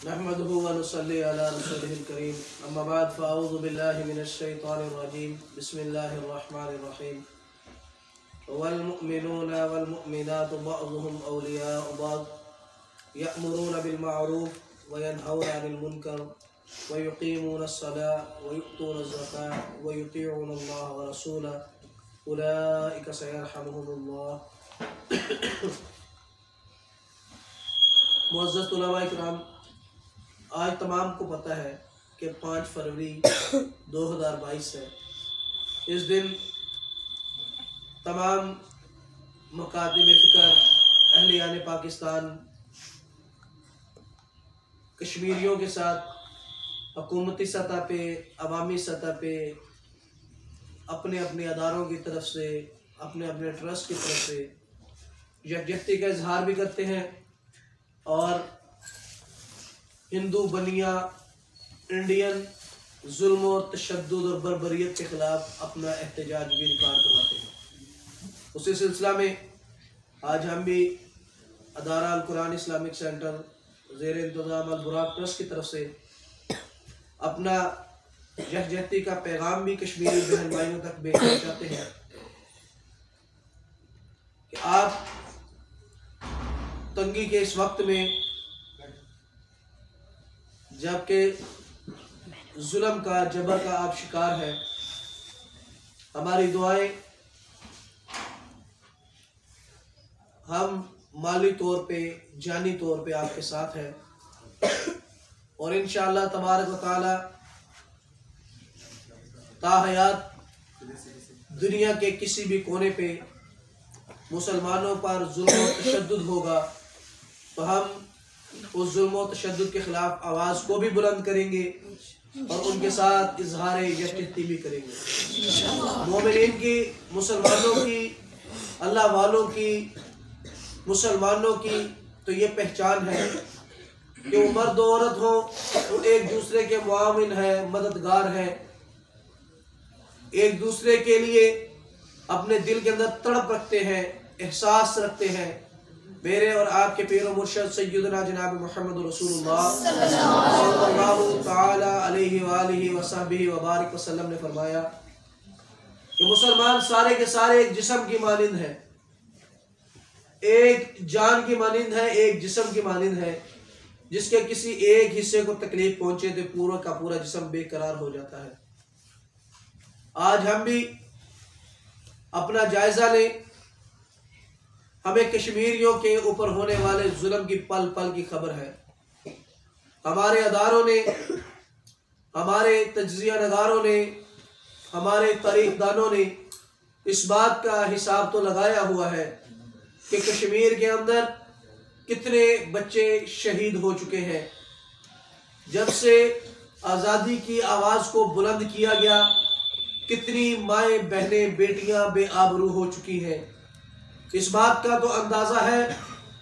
नहमदुहु व नुसल्ली अला रसूलिहिल करीम अम्मा बाद फ़अऊज़ु बिल्लाहि मिनश शैतानिर रजीम बिस्मिल्लाहिर रहमानिर रहीम वल मुमिनूना वल मुमिनातु बअज़ुहुम औलियाउ बअज़ यअमुरूना बिल मअरूफ़ व यनहौना अनिल मुनकर व युक़ीमूनस सलात व यु'तूनज़ ज़कात व युतीऊनल्लाह व रसूलहु उलाइका सयरहमुहुमुल्लाह। मुअज़्ज़ज़ उलमा इकराम, आज तमाम को पता है कि 5 फरवरी 2022 है। इस दिन तमाम मकातिब फ़िक्र अहलियान पाकिस्तान कश्मीरियों के साथ हुकूमती सतह पे, अवामी सतह पे अपने अपने अदारों की तरफ से, अपने अपने ट्रस्ट की तरफ से यकजहती का इजहार भी करते हैं और हिंदू बनिया इंडियन जुल्म और तशद्दुद और बर्बरियत के ख़िलाफ़ अपना एहतजाज भी रिकॉर्ड करवाते हैं। उसी सिलसिला में आज हम भी अदारा अल कुरान इस्लामिक सेंटर ज़ेर इंतज़ाम अल बुराक ट्रस्ट की तरफ से अपना यकजहती का पैगाम भी कश्मीरी बहन भाइयों तक भेजना चाहते हैं कि आप तंगी के इस वक्त में, जबकि जुल्म का, जबर का आप शिकार हैं, हमारी दुआएं हम माली तौर पे, जानी तौर पे आपके साथ हैं और इंशाअल्लाह तबारक व तआला ताहयात दुनिया के किसी भी कोने पे मुसलमानों पर जुल्म और तशद्दुद होगा तो हम उस जुल्म और तशद्दुद के ख़िलाफ़ आवाज़ को भी बुलंद करेंगे और उनके साथ इजहार यकजहती भी करेंगे। मोमिनीन की, मुसलमानों की, अल्लाह वालों की, मुसलमानों की तो ये पहचान है कि वो मर्द औरत हो तो एक दूसरे के मुआविन है, मददगार है, एक दूसरे के लिए अपने दिल के अंदर तड़प रखते हैं, एहसास रखते हैं। मेरे और आपके पीर और मुर्शद सय्यदना जनाब मुहम्मद रसूलुल्लाह सल्लल्लाहु तआला अलैहि व आलिहि व सहबिहि व बारिक वसल्लम ने फरमाया कि मुसलमान सारे के सारे एक जिस्म की मानिंद है, एक जान की मानिंद है, एक जिस्म की मानिंद है। जिसके किसी एक हिस्से को तकलीफ पहुंचे तो पूरा का पूरा जिस्म बेकरार हो जाता है। आज हम भी अपना जायजा लें। हमें कश्मीरियों के ऊपर होने वाले जुल्म की पल पल की खबर है। हमारे अदारों ने, हमारे तज्जिया नगारों ने, हमारे तारीखदानों ने इस बात का हिसाब तो लगाया हुआ है कि कश्मीर के अंदर कितने बच्चे शहीद हो चुके हैं। जब से आज़ादी की आवाज़ को बुलंद किया गया, कितनी माएँ, बहनें, बेटियां बेआबरू हो चुकी हैं। इस बात का तो अंदाज़ा है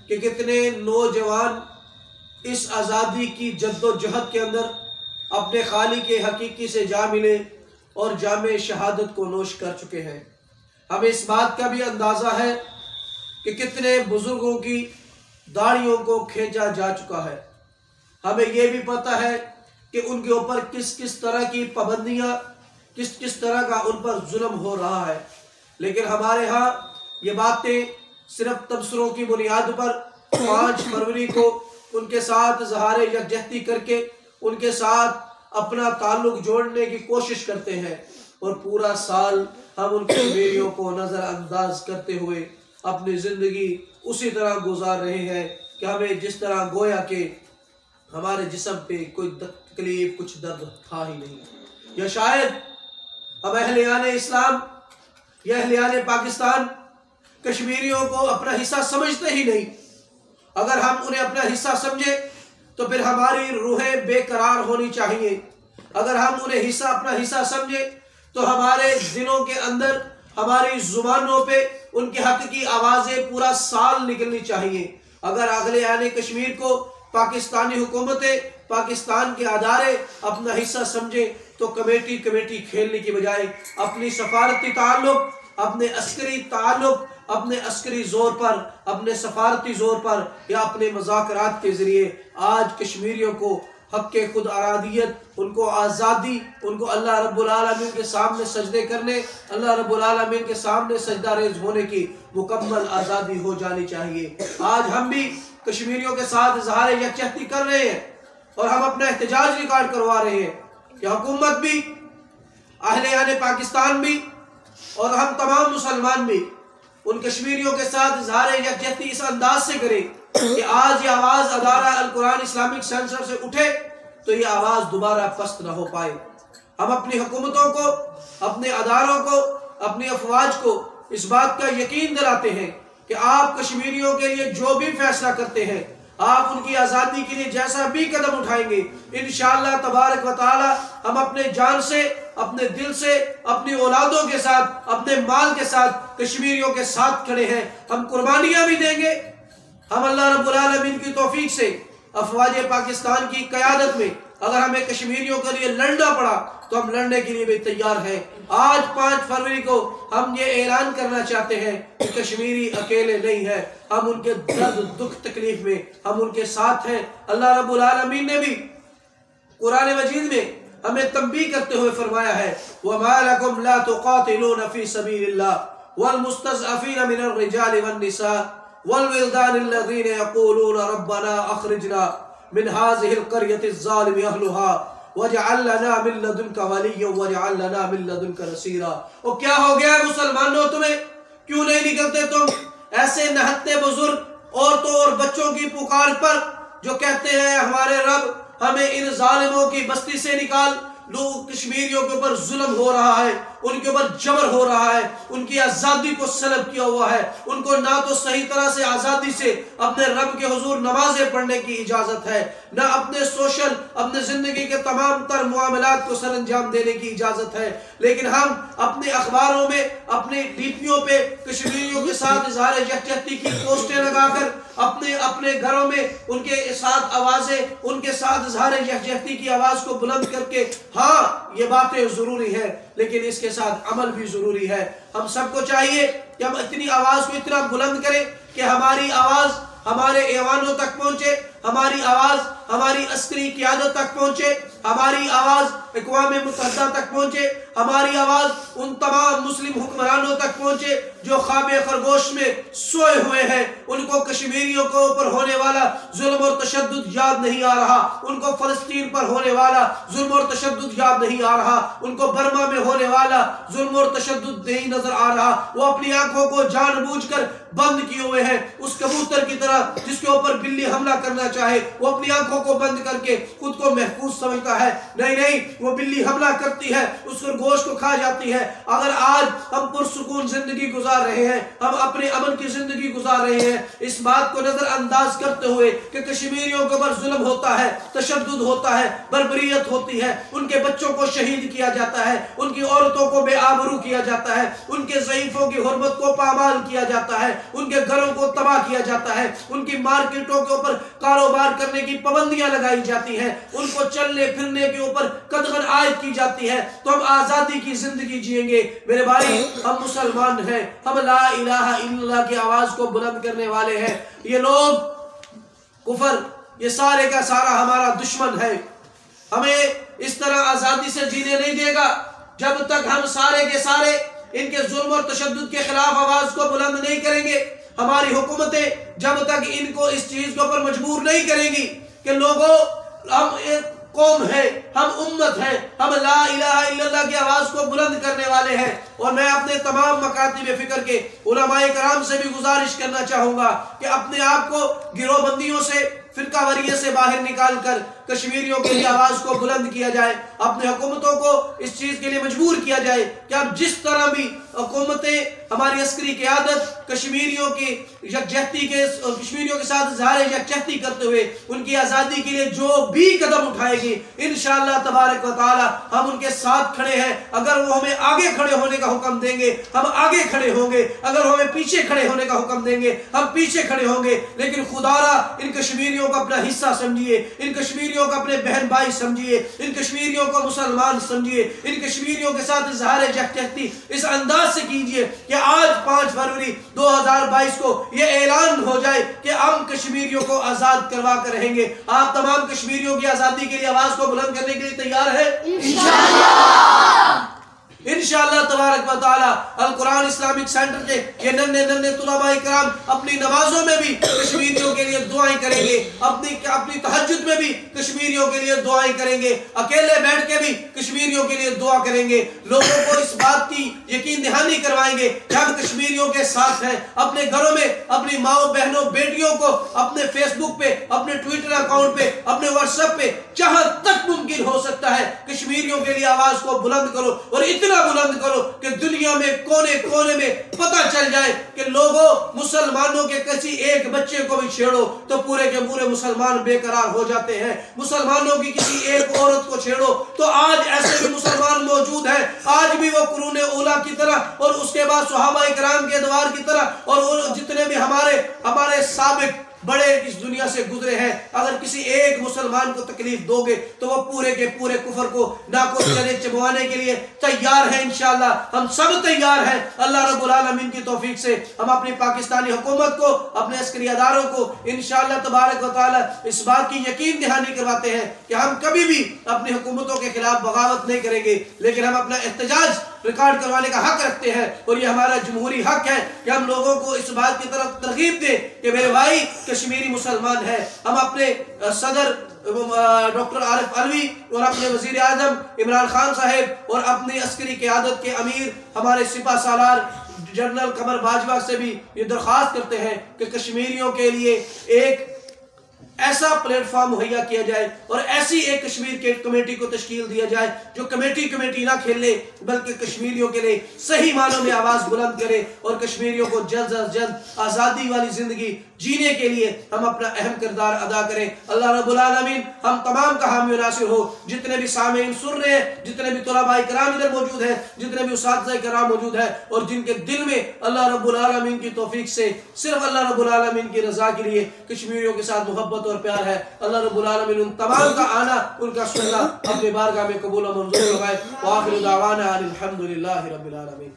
कि कितने नौजवान इस आज़ादी की जद्दोजहद के अंदर अपने खालिक के हकीकी से जा मिले और जामे शहादत को नोश कर चुके हैं। हमें इस बात का भी अंदाज़ा है कि कितने बुजुर्गों की दाढ़ियों को खींचा जा चुका है। हमें ये भी पता है कि उनके ऊपर किस किस तरह की पाबंदियाँ, किस किस तरह का उन पर जुल्म हो रहा है। लेकिन हमारे यहाँ ये बातें सिर्फ तबसरों की बुनियाद पर 5 फरवरी को उनके साथ इज़हार यकजहती करके उनके साथ अपना ताल्लुक जोड़ने की कोशिश करते हैं और पूरा साल हम उन कश्मीरियों को नज़रअंदाज करते हुए अपनी ज़िंदगी उसी तरह गुजार रहे हैं कि हमें जिस तरह गोया के हमारे जिस्म पे कोई तकलीफ, कुछ दर्द था ही नहीं। या शायद हम अहलियान इस्लाम या अहलियान पाकिस्तान कश्मीरियों को अपना हिस्सा समझते ही नहीं। अगर हम उन्हें अपना हिस्सा समझे तो फिर हमारी रूहें बेकरार होनी चाहिए। अगर हम उन्हें अपना हिस्सा समझे तो हमारे दिलों के अंदर, हमारी जुबानों पे उनके हक की आवाज़ें पूरा साल निकलनी चाहिए। अगर अगले आने कश्मीर को पाकिस्तानी हुकूमतें, पाकिस्तान के अदारे अपना हिस्सा समझे तो कमेटी खेलने की बजाय अपनी सफारती ताल्लुक, अपने अस्करी ताल्लुक, अपने अस्करी जोर पर, अपने सफारती जोर पर या अपने मज़ाकरात के ज़रिए आज कश्मीरियों को हक़ के खुद अरादियत, उनको आज़ादी, उनको अल्लाह रब्बुल आलमीन के सामने सजदे करने, अल्लाह रब्बुल आलमीन के सामने सजदा रेज़ होने की मुकम्मल आज़ादी हो जानी चाहिए। आज हम भी कश्मीरियों के साथ इज़हार यकजहती कर रहे हैं और हम अपना एहतजाज रिकॉर्ड करवा रहे हैं कि हुकूमत भी, अहले पाकिस्तान भी और हम तमाम मुसलमान भी उन कश्मीरियों के साथ इज़हार यकजहती इस अंदाज से करें कि आज ये आवाज़ अदारा अल कुरान इस्लामिक सेंटर से उठे तो ये आवाज़ दोबारा पस्त न हो पाए। हम अपनी हुकूमतों को, अपने अदारों को, अपनी अफवाज को इस बात का यकीन दिलाते हैं कि आप कश्मीरियों के लिए जो भी फैसला करते हैं, आप उनकी आज़ादी के लिए जैसा भी कदम उठाएंगे, इंशाअल्लाह तबारक व तआला हम अपने जान से, अपने दिल से, अपनी औलादों के साथ, अपने माल के साथ कश्मीरियों के साथ खड़े हैं। हम कुर्बानियां भी देंगे। हम अल्लाह रब्बुल आलमीन की तौफीक से अफवाज पाकिस्तान की क़यादत में अगर हमें कश्मीरियों के लिए लड़ना पड़ा तो हम लड़ने के लिए भी तैयार हैं। आज 5 फरवरी को हम ये ऐलान करना चाहते हैं कि कश्मीरी अकेले नहीं है, हम उनके दर्द दुख तकलीफ में हम उनके साथ हैं। अल्लाह रब्बुल आलमीन ने भी कुरान मजीद में हमें तंबीह करते हुए फरमाया है, वमा लकुम ला तुकातिलूना फी सबीलिल्लाह वल मुस्तज़अफीना मिनर रिजालि वन निसा वल विल्दानिल्लज़ीना यक़ूलूना रब्बना अख़रिजना मिन हाज़िहिल क़रयतिज़ ज़ालिमि अहलुहा वजअल लना मिन लदुनका वलिय्यन वजअल लना मिन लदुनका नसीरा। और क्या हो गया मुसलमानों, तुम्हें क्यों नहीं निकलते तुम ऐसे नहत्ते बुजुर्ग औरतों और बच्चों की पुकार पर जो कहते हैं हमारे रब हमें इन जालिमों की बस्ती से निकाल। लोग कश्मीरियों के ऊपर जुल्म हो रहा है, उनके ऊपर जबर हो रहा है, उनकी आज़ादी को सलब किया हुआ है, उनको ना तो सही तरह से आज़ादी से अपने रब के हुजूर नमाजें पढ़ने की इजाज़त है, ना अपने सोशल, अपने ज़िंदगी के तमाम तर मामलात को सर अंजाम देने की इजाज़त है। लेकिन हम अपने अखबारों में, अपने डीपीओ पे कश्मीरियों के साथ इज़हार यकजहती की पोस्टें लगाकर अपने अपने घरों में उनके साथ आवाज़ें, उनके साथ इज़हार यकजहती की आवाज़ को बुलंद करके, हाँ ये बातें ज़रूरी है लेकिन इसके साथ अमल भी ज़रूरी है। हम सबको चाहिए कि हम इतनी आवाज़ को इतना बुलंद करें कि हमारी आवाज़ हमारे ऐवानों तक पहुँचे, हमारी आवाज़ हमारी अस्करी क़यादत तक पहुँचे, हमारी आवाज़ अक़वाम मुत्तहिदा तक पहुँचे, हमारी आवाज़ उन तमाम मुस्लिम हुक्मरानों तक पहुँचे जो ख्वाबे खरगोश में सोए हुए हैं। उनको कश्मीरियों के ऊपर होने वाला जुल्म और तशद्दुद याद नहीं आ रहा, उनको फ़लस्तीन पर होने वाला जुल्म और तशद्दुद याद नहीं आ रहा, उनको बर्मा में होने वाला जुल्म और तशद्दुद नहीं नजर आ रहा। वो अपनी आंखों को जानबूझकर बंद किए हुए हैं, उस कबूतर की तरह जिसके ऊपर बिल्ली हमला करना चाहे वो अपनी आंखों को बंद करके खुद को महफूज समझता है। नहीं नहीं, वो बिल्ली हमला करती है, उस गोश्त को खा जाती है। अगर आज हम पुरसुकून जिंदगी गुजार रहे हैं, हम अपने अमन की जिंदगी गुजार रहे हैं, इस बात को नजरअंदाज करते हुए कि कश्मीरियों के ऊपर जुल्म होता है, तशद्दुद होता है, बर्बरियत होती है, उनके बच्चों को शहीद किया जाता है, उनकी औरतों को बेआबरू किया जाता है, उनके ज़ईफ़ों की हुर्मत को पामाल किया जाता है, उनके घरों को तबाह किया जाता है, उनकी मार्केटों के ऊपर कारोबार करने की पाबंदियां लगाई जाती हैं, उनको चलने फिरने के ऊपर कदगन आयद की जाती है, तो हम आजादी की जिंदगी जिएंगे। मेरे भाई, हम मुसलमान हैं, हम ला इलाहा इल्लल्लाह की आवाज को बुलंद करने वाले हैं। ये लोग कुफर, ये सारे का सारा हमारा दुश्मन है, हमें इस तरह आजादी से जीने नहीं देगा जब तक हम सारे के सारे इनके जुल्म और तशद्दुद के खिलाफ आवाज को बुलंद नहीं करेंगे। हमारी हुकूमतें जब तक इनको इस चीज के ऊपर मजबूर नहीं करेंगी कि लोगों, हम एक कौम है, हम उम्मत है, हम ला इलाहा इल्लल्लाह की आवाज को बुलंद करने वाले हैं। और मैं अपने तमाम मकातिब फिक्र के उलमाए कराम से भी गुजारिश करना चाहूंगा कि अपने आप को गिरोहबंदियों से, फिरकावरियत से बाहर निकाल कर कश्मीरियों के लिए आवाज को बुलंद किया जाए, अपने हुकूमतों को इस चीज के लिए मजबूर किया जाए कि अब जिस तरह भी हुकूमतें हमारी अस्करी क़यादत कश्मीरियों की यकजहती के, कश्मीरियों के साथ इज़हार यकजहती करते हुए उनकी आज़ादी के लिए जो भी कदम उठाएगी, इंशाअल्लाह तबारक व तआला हम उनके साथ खड़े हैं। अगर वो हमें आगे खड़े होने का हुक्म देंगे हम आगे खड़े होंगे, अगर वो हमें पीछे खड़े होने का हुक्म देंगे हम पीछे खड़े होंगे। लेकिन खुदारा इन कश्मीरियों को अपना हिस्सा समझिए, इन कश्मीरियों को अपने बहन भाई समझिए, इन कश्मीरियों को मुसलमान समझिए, इन कश्मीरियों के साथ इज़हार यकजहती इस अंदाज इखलास से कीजिए कि आज 5 फरवरी 2022 को यह ऐलान हो जाए कि हम कश्मीरियों को आजाद करवा कर रहेंगे। आप तमाम कश्मीरियों की आजादी के लिए आवाज को बुलंद करने के लिए तैयार है? इंशाअल्लाह तबारक व तआला अल कुरान इस्लामिक सेंटर के ये नन्हे तुलबा इकराम अपनी नमाजों में भी कश्मीरियों के लिए दुआएं करेंगे, अपनी तहज्जुद में भी कश्मीरियों के लिए दुआएं करेंगे, अकेले बैठ के भी कश्मीरियों के लिए दुआ करेंगे। लोगों को इस बात की यकीन दहानी करवाएंगे कि हम कश्मीरियों के साथ हैं। अपने घरों में अपनी माओ बहनों बेटियों को अपने फेसबुक पे, अपने ट्विटर अकाउंट पे, अपने व्हाट्सएप पे जहां तक मुमकिन हो सकता है कश्मीरियों के लिए आवाज को बुलंद करो और इतना बुलंद करो कि दुनिया में कोने कोने में पता चल जाए कि लोगों मुसलमानों के किसी एक बच्चे को भी छेड़ो तो पूरे के पूरे मुसलमान बेकरार हो जाते हैं। मुसलमानों की किसी एक औरत को छेड़ो तो आज ऐसे भी मुसलमान मौजूद हैं, आज भी वो कुरून उला की तरह और उसके बाद सहाबा इकराम के द्वार की तरह और जितने भी हमारे साबिक बड़े इस दुनिया से गुजरे हैं, अगर किसी एक मुसलमान को तकलीफ दोगे तो वो पूरे के पूरे कुफर को नाको चने चबवाने के लिए तैयार है। इंशाअल्लाह हम सब तैयार हैं। अल्लाह रब्बुल आलमीन की तौफीक से हम अपनी पाकिस्तानी हुकूमत को, अपने अस्करी अदारों को इंशाअल्लाह तबारक व तआला इस बात की यकीन दहानी करवाते हैं कि हम कभी भी अपनी हुकूमतों के खिलाफ बगावत नहीं करेंगे, लेकिन हम अपना एहतजाज रिकॉर्ड करवाने का हक रखते हैं और ये हमारा जमहूरी हक है कि हम लोगों को इस बात की तरफ तरगीब दें कि मेरे भाई कश्मीरी मुसलमान है। हम अपने सदर डॉक्टर आरिफ अलवी और अपने वजीर आजम इमरान खान साहब और अपनी अस्करी क़यादत के अमीर हमारे सिपा सालार जनरल कमर बाजवा से भी ये दरख्वास्त करते हैं कि कश्मीरियों के लिए एक ऐसा प्लेटफॉर्म मुहैया किया जाए और ऐसी एक कश्मीर के कमेटी को तश्कील दिया जाए जो कमेटी ना खेले बल्कि कश्मीरियों के लिए सही मानों में आवाज बुलंद करे और कश्मीरियों को जल्द अज जल्द आज़ादी वाली जिंदगी जीने के लिए हम अपना अहम किरदार अदा करें। अल्लाह रब्बुल आलमीन हम तमाम का हामी नासिर हो। जितने भी सामीन सुन रहे हैं, जितने भी तुलबा इकराम इधर मौजूद हैं, जितने भी उस्ताद इकराम मौजूद हैं और जिनके दिल में अल्लाह रब्बुल आलमीन की तौफीक से सिर्फ अल्लाह रब्बुल आलमीन की रजा के लिए कश्मीरियों के साथ मोहब्बत और प्यार है, अल्लाह रब्बुल आलमीन उन तमाम का आना, उनका सुनना अपने बारगाह में कबूल और मंजूर फरमाए। व आखिरु दावाना अनिल हम्दुलिल्लाहि रब्बिल आलमीन।